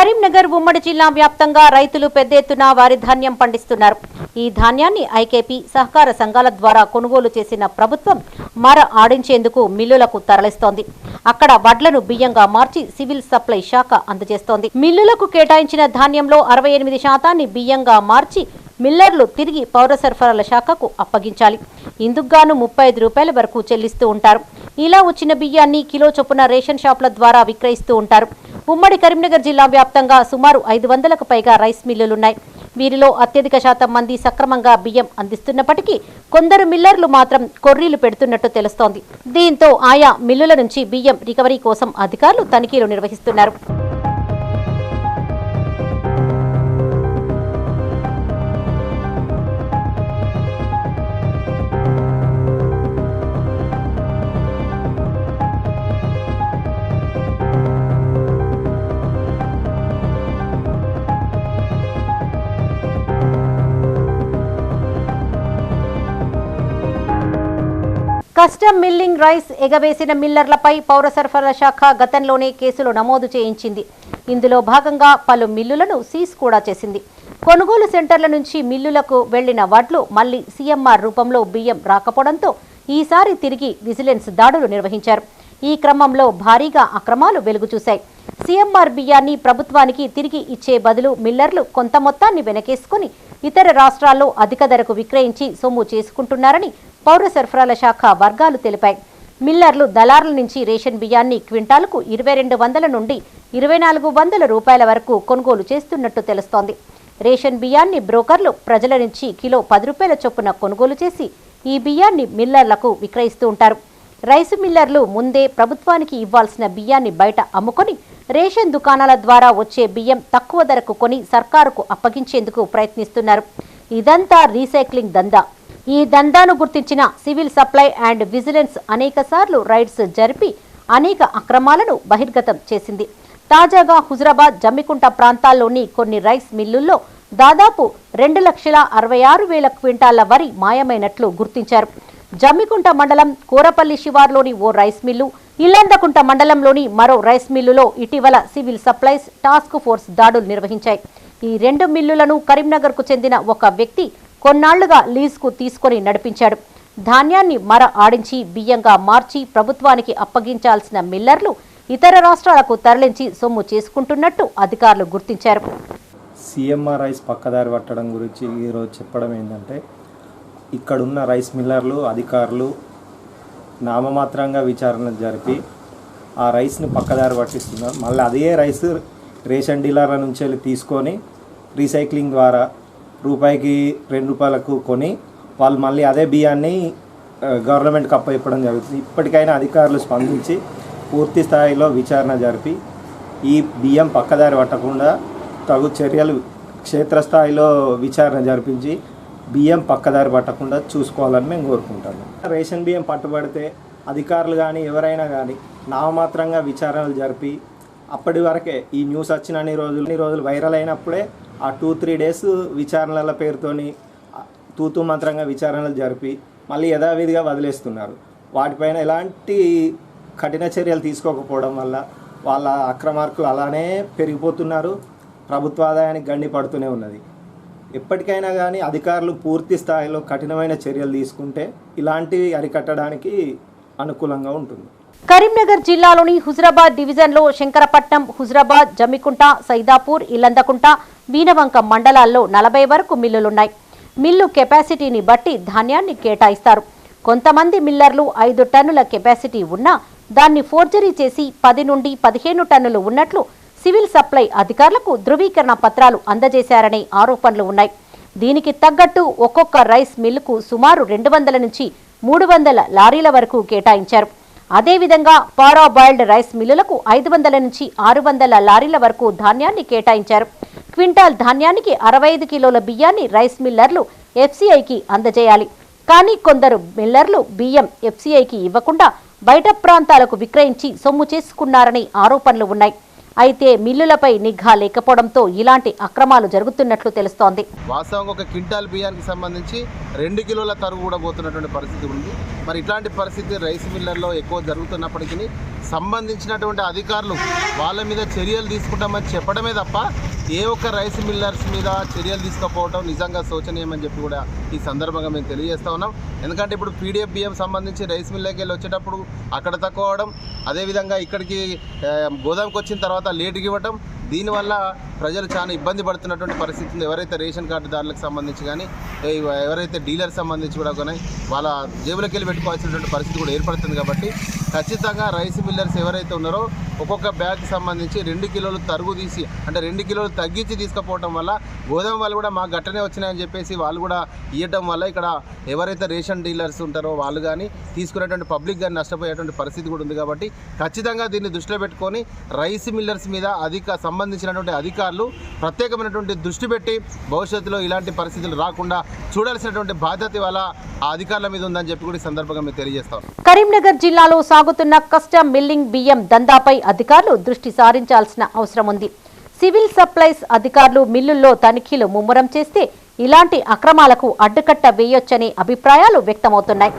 కరీంనగర్ ఉమ్మడి జిల్లా వ్యాప్తంగా రైతులు పెద్ద ఎత్తున వారి ధాన్యం పండిస్తున్నారు. ఈ ధాన్యాన్ని ఐకేపీ సహకార సంఘాల ద్వారా కొనుగోలు చేసిన ప్రభుత్వం మర ఆడించేందుకు మిల్లులకు తరలిస్తోంది. అక్కడ వడ్లను బియ్యంగా మార్చి సివిల్ సప్లై శాఖ అందజేస్తోంది. మిల్లులకు కేటాయించిన ధాన్యంలో 68% బియ్యంగా మార్చి మిల్లర్లు తిరిగి పౌర సరఫరాల శాఖకు అప్పగించాలి. ఇందుకుగాను 35 రూపాయల వరకు చెల్లిస్తూ ఉంటారు. ఇలా వచ్చిన బియ్యాన్ని కిలో చొప్పున రేషన్ షాపుల ద్వారా విక్రయిస్తూ ఉంటారు. ఉమ్మడి కరీంనగర్ జిల్లా వ్యాప్తంగా సుమారు 500కు పైగా రైస్ మిల్లులున్నాయి. వీరిలో అత్యధిక శాతం మంది సక్రమంగా బియ్యం అందిస్తున్నప్పటికీ కొందరు మిల్లర్లు మాత్రం కొర్రీలు పెడుతున్నట్టు తెలుస్తోంది. దీంతో ఆయా మిల్లుల నుంచి బియ్యం రికవరీ కోసం అధికారులు తనిఖీలు నిర్వహిస్తున్నారు. కస్టమ్ మిల్లింగ్ రైస్ ఎగవేసిన మిల్లర్లపై పౌర సరఫరాల శాఖ గతంలోనే కేసులు నమోదు చేయించింది. ఇందులో భాగంగా పలు మిల్లులను సీజ్ కూడా చేసింది. కొనుగోలు సెంటర్ల నుంచి మిల్లులకు వెళ్లిన వడ్లు మళ్లీ సీఎంఆర్ రూపంలో బియ్యం రాకపోవడంతో ఈసారి తిరిగి విజిలెన్స్ దాడులు నిర్వహించారు. ఈ క్రమంలో భారీగా అక్రమాలు వెలుగుచూశాయి. సీఎంఆర్ బియ్యాన్ని ప్రభుత్వానికి తిరిగి ఇచ్చే బదులు మిల్లర్లు కొంత మొత్తాన్ని వెనకేసుకుని ఇతర రాష్ట్రాల్లో అధిక ధరకు విక్రయించి సొమ్ము చేసుకుంటున్నారని పౌర సరఫరాల శాఖ వర్గాలు తెలిపాయి. మిల్లర్లు దళారుల నుంచి రేషన్ బియ్యాన్ని క్వింటాలకు 2200 నుండి 2400 రూపాయల వరకు కొనుగోలు చేస్తున్నట్టు తెలుస్తోంది. రేషన్ బియ్యాన్ని బ్రోకర్లు ప్రజల నుంచి కిలో 10 రూపాయల చొప్పున కొనుగోలు చేసి ఈ బియ్యాన్ని మిల్లర్లకు విక్రయిస్తూ ఉంటారు. రైసు మిల్లర్లు ముందే ప్రభుత్వానికి ఇవ్వాల్సిన బియ్యాన్ని బయట అమ్ముకొని రేషన్ దుకాణాల ద్వారా వచ్చే బియ్యం తక్కువ ధరకు కొని సర్కారుకు అప్పగించేందుకు ప్రయత్నిస్తున్నారు. ఇదంతా రీసైక్లింగ్ దందా. ఈ దందాను గుర్తించిన సివిల్ సప్లై అండ్ విజిలెన్స్ అనేకసార్లు రైడ్స్ జరిపి అనేక అక్రమాలను బహిర్గతం చేసింది. తాజాగా హుజరాబాద్, జమ్మికుంట ప్రాంతాల్లోని కొన్ని రైస్ మిల్లుల్లో దాదాపు 2,66,000 క్వింటాళ్ల వరి మాయమైనట్లు గుర్తించారు. జమ్మికుంట మండలం కోరపల్లి శివార్లోని ఓ రైస్ మిల్లు, ఇల్లందకుంట మండలంలోని మరో రైస్ మిల్లులో ఇటీవల సివిల్ సప్లైస్ టాస్క్ ఫోర్స్ దాడులు నిర్వహించాయి. ఈ 2 మిల్లులను కరీంనగర్కు చెందిన ఒక వ్యక్తి కొన్నాళ్లుగా లీజుకు తీసుకుని నడిపించాడు. ధాన్యాన్ని మర ఆడించి బియ్యంగా మార్చి ప్రభుత్వానికి అప్పగించాల్సిన మిల్లర్లు ఇతర రాష్ట్రాలకు తరలించి సొమ్ము చేసుకుంటున్నట్టు అధికారులు గుర్తించారు. సీఎంఆర్ రైస్ పక్కదారి పట్టడం గురించి ఈరోజు చెప్పడం ఏంటంటే, ఇక్కడున్న రైస్ మిల్లర్లు అధికారులు నామమాత్రంగా విచారణ జరిపి ఆ రైస్ని పక్కదారి పట్టిస్తున్నారు. మళ్ళీ అదే రైస్ రేషన్ డీలర్ల నుంచి వెళ్ళి తీసుకొని రీసైక్లింగ్ ద్వారా రూపాయికి 2 రూపాయలకు కొని వాళ్ళు మళ్ళీ అదే బియ్యాన్ని గవర్నమెంట్కి అప్పచెప్పడం జరుగుతుంది. ఇప్పటికైనా అధికారులు స్పందించి పూర్తి స్థాయిలో విచారణ జరిపి ఈ బియ్యం పక్కదారి పట్టకుండా తగు చర్యలు క్షేత్రస్థాయిలో విచారణ జరిపించి బియ్యం పక్కదారి పట్టకుండా చూసుకోవాలని మేము కోరుకుంటాము. రేషన్ బియ్యం పట్టుబడితే అధికారులు కానీ ఎవరైనా కానీ నామమాత్రంగా విచారణలు జరిపి అప్పటి వరకే ఈ న్యూస్ వచ్చిన అన్ని రోజులు వైరల్ అయినప్పుడే ఆ 2-3 డేస్ విచారణల పేరుతోని తూతూ మంత్రంగా విచారణలు జరిపి మళ్ళీ యథావిధిగా వదిలేస్తున్నారు. వాటిపైన ఎలాంటి కఠిన చర్యలు తీసుకోకపోవడం వల్ల వాళ్ళ అక్రమార్కులు అలానే పెరిగిపోతున్నారు. ప్రభుత్వ ఆదాయానికి గండి పడుతూనే ఉన్నది. ఎప్పటికైనా కానీ అధికారులు పూర్తి స్థాయిలో కఠినమైన చర్యలు తీసుకుంటే ఇలాంటివి అరికట్టడానికి అనుకూలంగా ఉంటుంది. కరీంనగర్ జిల్లాలోని హుజరాబాద్ డివిజన్లో శంకరపట్నం, హుజరాబాద్, జమ్మికుంట, సైదాపూర్, ఇల్లందకుంట, వీనవంక మండలాల్లో 40 వరకు మిల్లులున్నాయి. మిల్లు కెపాసిటీని బట్టి ధాన్యాన్ని కేటాయిస్తారు. కొంతమంది మిల్లర్లు 5 టన్నుల కెపాసిటీ ఉన్నా దాన్ని ఫోర్జరీ చేసి 10 నుండి 15 టన్నులు ఉన్నట్లు సివిల్ సప్లై అధికారులకు ధృవీకరణ పత్రాలు అందజేశారనే ఆరోపణలు ఉన్నాయి. దీనికి తగ్గట్టు ఒక్కొక్క రైస్ మిల్లుకు సుమారు 200 నుంచి 300 లారీల వరకు కేటాయించారు. అదేవిధంగా పారాబాయిల్డ్ రైస్ మిల్లులకు 500 నుంచి 600 లారీల వరకు ధాన్యాన్ని కేటాయించారు. క్వింటాల్ ధాన్యానికి 65 కిలోల బియ్యాన్ని రైస్ మిల్లర్లు ఎఫ్సీఐకి అందజేయాలి. కానీ కొందరు మిల్లర్లు బియ్యం ఎఫ్సీఐకి ఇవ్వకుండా బయట ప్రాంతాలకు విక్రయించి సొమ్ము చేసుకున్నారని ఆరోపణలు ఉన్నాయి. అయితే మిల్లులపై నిఘా లేకపోవడంతో ఇలాంటి అక్రమాలు జరుగుతున్నట్లు తెలుస్తోంది. వాస్తవంగా ఒక క్వింటాల్ బియ్యానికి సంబంధించి 2 కిలోల తరుగు కూడా పోతున్నటువంటి పరిస్థితి ఉంది. మరి ఇట్లాంటి పరిస్థితి రైస్ మిల్లర్లో ఎక్కువ జరుగుతున్నప్పటికీ సంబంధించినటువంటి అధికారులు వాళ్ళ మీద చర్యలు తీసుకుంటామని చెప్పడమే తప్ప ఏ ఒక్క రైస్ మిల్లర్స్ మీద చర్యలు తీసుకోకపోవడం నిజంగా శోచనీయమని చెప్పి కూడా ఈ సందర్భంగా మేము తెలియజేస్తా ఉన్నాం. ఎందుకంటే ఇప్పుడు పీడిఎఫ్ బియ్యం సంబంధించి రైస్ మిల్లర్కి వెళ్ళి వచ్చేటప్పుడు అక్కడ తక్కువ అవడం, అదేవిధంగా ఇక్కడికి గోదాంకి వచ్చిన తర్వాత లేటుకి ఇవ్వటం, దీనివల్ల ప్రజలు చాలా ఇబ్బంది పడుతున్నటువంటి పరిస్థితి ఉంది. ఎవరైతే రేషన్ కార్డుదారులకు సంబంధించి కానీ ఎవరైతే డీలర్ సంబంధించి కూడా కానీ వాళ్ళ జేబులకి వెళ్ళి పెట్టుకోవాల్సినటువంటి పరిస్థితి కూడా ఏర్పడుతుంది. కాబట్టి ఖచ్చితంగా రైస్ మిల్లర్స్ ఎవరైతే ఉన్నారో ఒక్కొక్క బ్యాగ్కి సంబంధించి 2 కిలోలు తరుగు తీసి అంటే 2 కిలోలు తగ్గించి తీసుకుపోవటం వల్ల గోదాం వాళ్ళు కూడా మాకు గట్టనే వచ్చినాయని చెప్పేసి వాళ్ళు కూడా ఇవ్వటం వల్ల ఇక్కడ ఎవరైతే రేషన్ డీలర్స్ ఉంటారో వాళ్ళు కానీ తీసుకునేటువంటి పబ్లిక్ కానీ నష్టపోయేటువంటి పరిస్థితి కూడా ఉంది. కాబట్టి ఖచ్చితంగా దీన్ని దృష్టిలో పెట్టుకొని రైస్ మిల్లర్స్ మీద సంబంధించినటువంటి అధికారులు ప్రత్యేకమైనటువంటి దృష్టి పెట్టి భవిష్యత్తులో ఇలాంటి పరిస్థితులు రాకుండా చూడాల్సినటువంటి బాధ్యత వాళ్ళ ఆ అధికారుల మీద ఉందని చెప్పి కూడా ఈ సందర్భంగా మేము తెలియజేస్తాం. కరీంనగర్ జిల్లాలో సాగుతున్న కస్టమ్ మిల్లింగ్ బియ్యం దందాపై అధికారులు దృష్టి సారించాల్సిన అవసరం ఉంది. సివిల్ సప్లైస్ అధికారులు మిల్లుల్లో తనిఖీలు ముమ్మరం చేస్తే ఇలాంటి అక్రమాలకు అడ్డుకట్ట వేయొచ్చనే అభిప్రాయాలు వ్యక్తమవుతున్నాయి.